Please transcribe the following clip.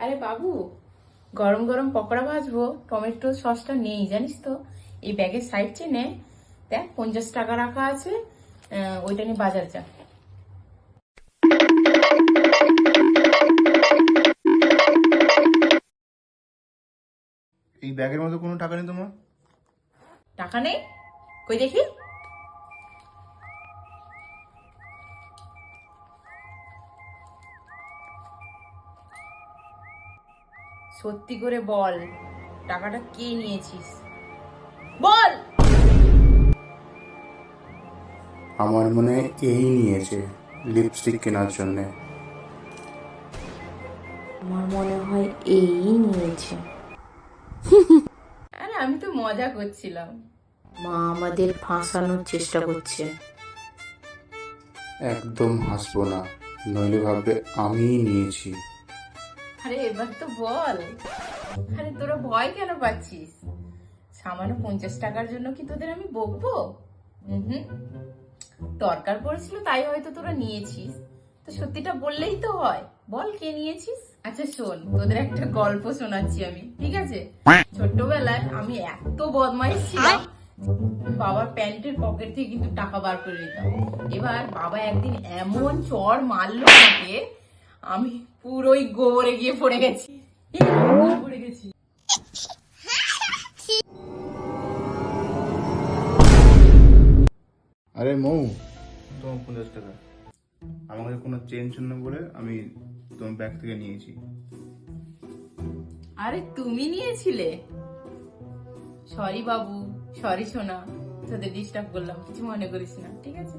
আরে বাবু, গরম গরম পকোড়া ভাজবো, টমেটো সসটা নেই জানিস তো। এই ব্যাগের সাইড চেনে দেখ 50 টাকা রাখা আছে, ওইটা নিয়ে বাজার যা। এই ব্যাগের মধ্যে কোনো টাকা নেই তোমার? টাকা নেই? কই দেখি। সত্যি করে বল, টাকাটা কে নিয়েছিস? বল। আমার মনে হয় এই নিয়েছে লিপস্টিক কেনার জন্য। আমার মনে হয় এই নিয়েছে। আরে আমি তো মজা করছিলাম। মা আমাদের ফাঁসানোর চেষ্টা করছে। একদম হাসবো না, নইলে ভাববে আমিই নিয়েছি। আরে এবার তো বল। আরে তোরা ভয় কেন পাচ্ছিস? সামান্য 50 টাকার জন্য কি তোদের আমি বকবো? হুম, দরকার পড়েছিল তাই হয়তো তোরা নিয়েছিস। তো সত্যিটা বললেই তো হয়। বল কে নিয়েছিস। আচ্ছা শোন, তোদের একটা গল্প শোনাচ্ছি আমি, ঠিক আছে? ছোট্টবেলায় আমি এত বদমাইশ ছিলাম, বাবার প্যান্টের পকেট থেকে কিন্তু টাকা বার করে নিতাম। এবার বাবা একদিন এমন চড় মারলো আমাকে, আমি পুরোই গোবরে গিয়ে পড়ে গেছি। পড়ে গেছি। আরে মৌ, তোমার 50 টাকা আমার কাছে কোনো চেঞ্জ না বলে আমি তোমার ব্যাগ থেকে নিয়েছি। আরে তুমি নিয়েছিলে? সরি বাবু, সরি সোনা, তোদের ডিস্টার্ব করলাম, কিছু মনে করিস না, ঠিক আছে?